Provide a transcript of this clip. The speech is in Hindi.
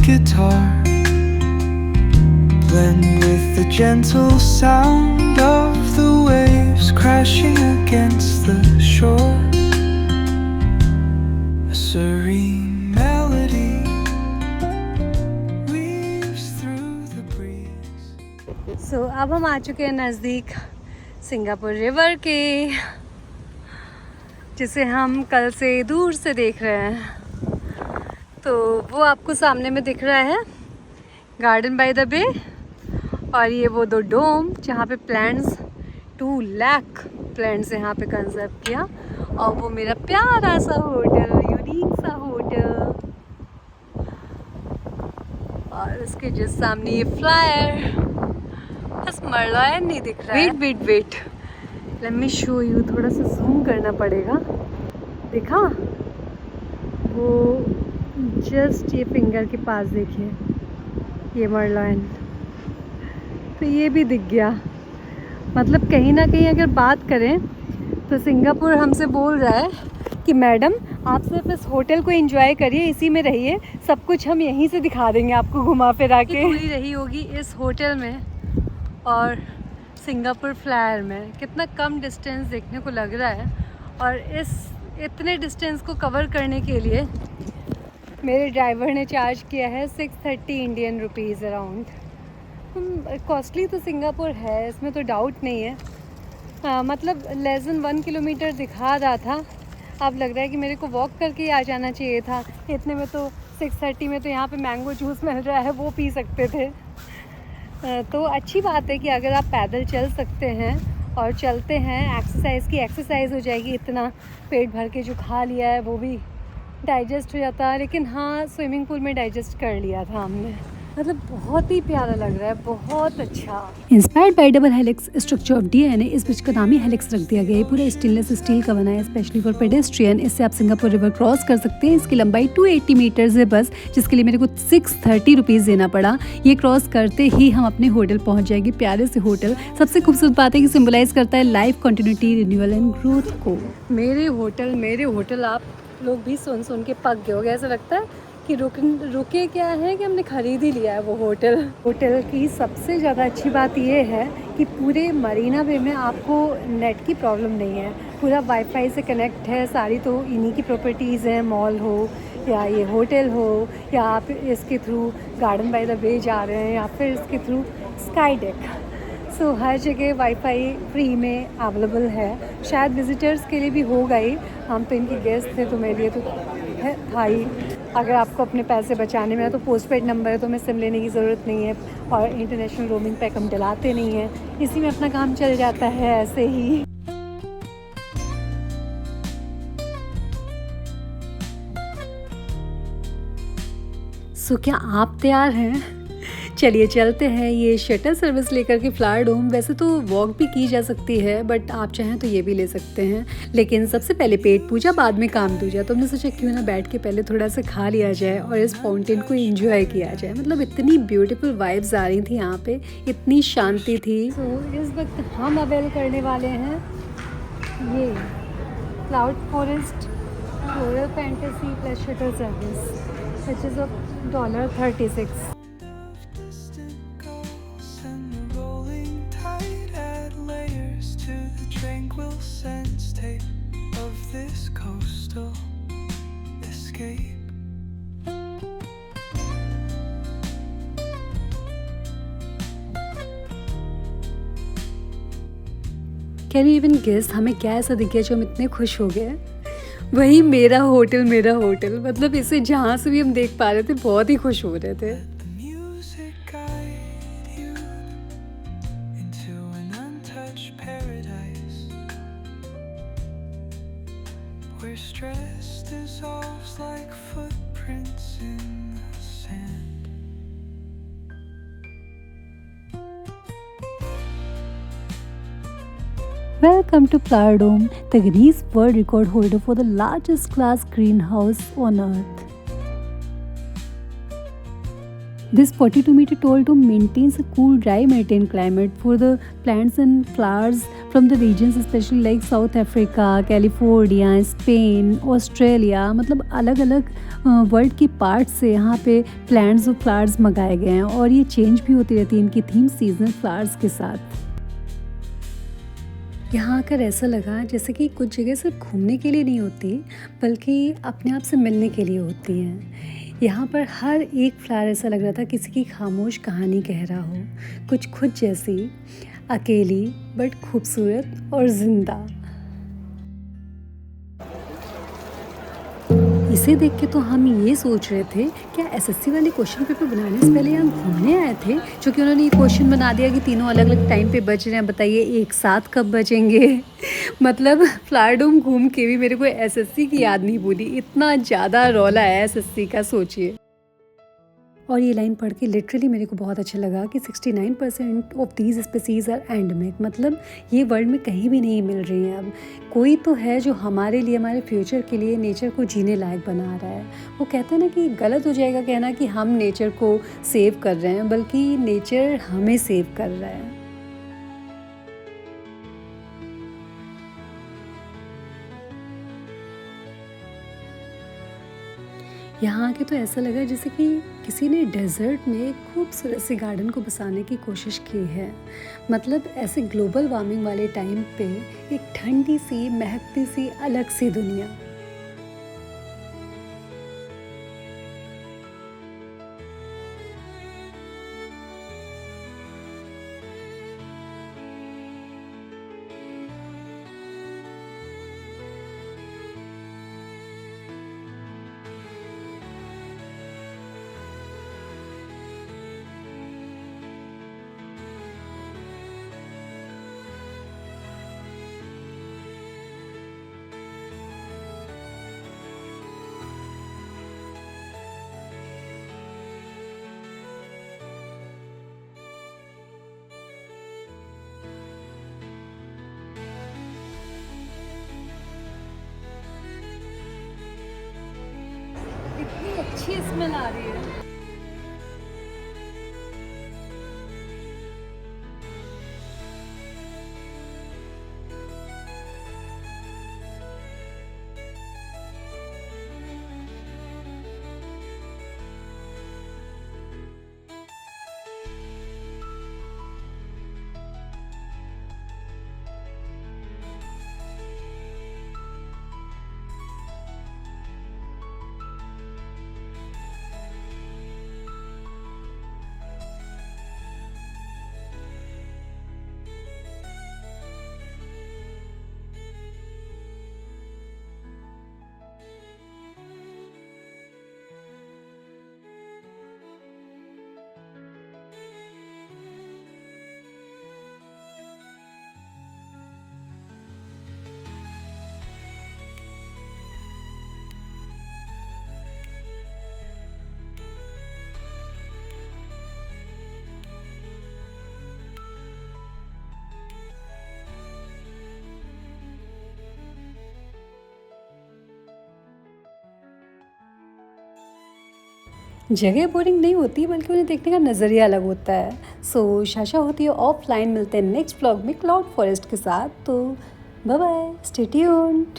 guitar, blend with the gentle sound of the waves crashing against the shore. A serene melody weaves through the breeze. सो अब हम आ चुके हैं नज़दीक सिंगापुर रिवर के, जिसे हम कल से दूर से देख रहे हैं। तो वो आपको सामने में दिख रहा है गार्डन बाय द बे, और ये वो दो डोम जहाँ पे प्लांट्स 2 लाख प्लांट्स यहाँ पे कंजर्व किया, और वो मेरा प्यारा सा होटल, यूनिक सा होटल, और उसके जिस सामने ये फ्लायर, बस मरलायन नहीं दिख रहा है। Wait let me show you, थोड़ा सा जूम करना पड़ेगा। देखा वो जस्ट ये फिंगर के पास, देखिए ये मरलायन, तो ये भी दिख गया। मतलब कहीं ना कहीं अगर बात करें तो सिंगापुर हमसे बोल रहा है कि मैडम आप सिर्फ इस होटल को एंजॉय करिए, इसी में रहिए, सब कुछ हम यहीं से दिखा देंगे आपको घुमा फिरा के। पूरी रही होगी इस होटल में और सिंगापुर फ्लायर में। कितना कम डिस्टेंस देखने को लग रहा है, और इस इतने डिस्टेंस को कवर करने के लिए मेरे ड्राइवर ने चार्ज किया है 630 इंडियन रुपीज़ अराउंड। कॉस्टली तो सिंगापुर है, इसमें तो डाउट नहीं है। मतलब लेस देन 1 किलोमीटर दिखा रहा था, अब लग रहा है कि मेरे को वॉक करके ही आ जाना चाहिए था। इतने में तो 630 में तो यहाँ पे मैंगो जूस मिल रहा है, वो पी सकते थे। तो अच्छी बात है कि अगर आप पैदल चल सकते हैं और चलते हैं, एक्सरसाइज की एक्सरसाइज हो जाएगी, इतना पेट भर के जो खा लिया है वो भी डाइजेस्ट हो जाता है। लेकिन हाँ, स्विमिंग पूल में डाइजेस्ट कर लिया था हमने। मतलब बहुत ही प्यारा लग रहा है, बहुत अच्छा। Inspired by double helix structure of DNA, इस ब्रिज का नाम ही हेलिक्स रख दिया गया है। पूरा स्टेनलेस स्टील का बना है, स्पेशली फॉर पेडेस्ट्रियन। इससे आप सिंगापुर रिवर क्रॉस कर सकते हैं। इसकी लंबाई 280 मीटर्स है बस, जिसके लिए मेरे को 630 रुपीज़ देना पड़ा। ये क्रॉस करते ही हम अपने होटल पहुंच जाएंगे, प्यारे से होटल। सबसे खूबसूरत बात है कि सिंबलाइज करता है life continuity, renewal and growth को। मेरे होटल आप लोग भी सुन के पक गए होगे। ऐसा लगता है कि रुके क्या है कि हमने ख़रीद ही लिया है वो होटल की सबसे ज़्यादा अच्छी बात ये है कि पूरे मरीना बे में आपको नेट की प्रॉब्लम नहीं है। पूरा वाईफाई से कनेक्ट है, सारी तो इन्हीं की प्रॉपर्टीज़ हैं, मॉल हो या ये होटल हो, या आप इसके थ्रू गार्डन बाय द बे जा रहे हैं या फिर इसके थ्रू स्काई डेक। सो हर जगह वाईफाई फ्री में अवेलेबल है। शायद विज़िटर्स के लिए भी होगा ही, हम तो इनके गेस्ट थे तो मेरे लिए तो था ही। अगर आपको अपने पैसे बचाने में है तो पोस्टपेड नंबर है तो हमें सिम लेने की ज़रूरत नहीं है, और इंटरनेशनल रोमिंग पैक हम डलाते नहीं हैं, इसी में अपना काम चल जाता है ऐसे ही। सो क्या आप तैयार हैं? चलिए चलते हैं ये शटल सर्विस लेकर के फ्लावर डोम। वैसे तो वॉक भी की जा सकती है, बट आप चाहें तो ये भी ले सकते हैं। लेकिन सबसे पहले पेट पूजा, बाद में काम दूजा। तो हमने सोचा क्यों ना बैठ के पहले थोड़ा सा खा लिया जाए और इस फाउंटेन को एंजॉय किया जाए। मतलब इतनी ब्यूटीफुल वाइब्स आ रही थी यहाँ पे, इतनी शांति थी। तो इस वक्त हम अवेल करने वाले हैं ये cloud forest floral fantasy plus shuttle service, which is of $36। Distant gulls and the rolling tide add layers to the tranquil sense tape of this coastal escape. Can you even guess हमें क्या ऐसा दिख गया जो हम इतने खुश हो गए? वही मेरा होटल। मतलब इसे जहाँ से भी हम देख पा रहे थे बहुत ही खुश हो रहे थे। The music guide you into an untouched paradise where stress dissolves like footprints in the sand. Welcome to Flower Dome, the Guinness World Record holder for the largest glass greenhouse on Earth. This 42-meter tall dome maintains a cool, dry, maintained climate for the plants and flowers from the regions specially like South Africa, California, Spain, Australia, मतलब अलग अलग वर्ल्ड की पार्ट से यहाँ पे प्लांट्स और फ्लावर्स मंगाए गए हैं और ये चेंज भी होती रहती है इनकी थीम सीजनल फ्लावर्स के साथ। यहाँ आकर ऐसा लगा जैसे कि कुछ जगह सिर्फ घूमने के लिए नहीं होती बल्कि अपने आप से मिलने के लिए होती हैं। यहाँ पर हर एक फ्लावर ऐसा लग रहा था किसी की खामोश कहानी कह रहा हो, कुछ खुद जैसी, अकेली बट खूबसूरत और ज़िंदा। इसे देख के तो हम ये सोच रहे थे क्या एसएससी वाले क्वेश्चन पेपर बनाने से पहले हम घूमने आए थे, जो कि उन्होंने ये क्वेश्चन बना दिया कि तीनों अलग अलग टाइम पे बज रहे हैं, बताइए एक साथ कब बचेंगे। मतलब फ्लावर डोम घूम के भी मेरे को एसएससी की याद नहीं भूली, इतना ज़्यादा रौला है एसएससी का, सोचिए। और ये लाइन पढ़ के लिटरली मेरे को बहुत अच्छा लगा कि 69% of these species are endemic, मतलब ये वर्ल्ड में कहीं भी नहीं मिल रही हैं। अब कोई तो है जो हमारे लिए, हमारे फ्यूचर के लिए नेचर को जीने लायक बना रहा है। वो कहते हैं ना कि गलत हो जाएगा कहना कि हम नेचर को सेव कर रहे हैं, बल्कि नेचर हमें सेव कर रहा है। यहाँ आके तो ऐसा लगा जैसे कि किसी ने डेजर्ट में एक खूबसूरत सी गार्डन को बसाने की कोशिश की है। मतलब ऐसे ग्लोबल वार्मिंग वाले टाइम पे एक ठंडी सी, महकती सी, अलग सी दुनिया। इतनी अच्छी स्मेल आ रही है। जगह बोरिंग नहीं होती बल्कि उन्हें देखने का नज़रिया अलग होता है। सो शाशा होती है ऑफलाइन, मिलते हैं नेक्स्ट व्लॉग में क्लाउड फॉरेस्ट के साथ। तो बाय बाय, स्टे ट्यून्ड।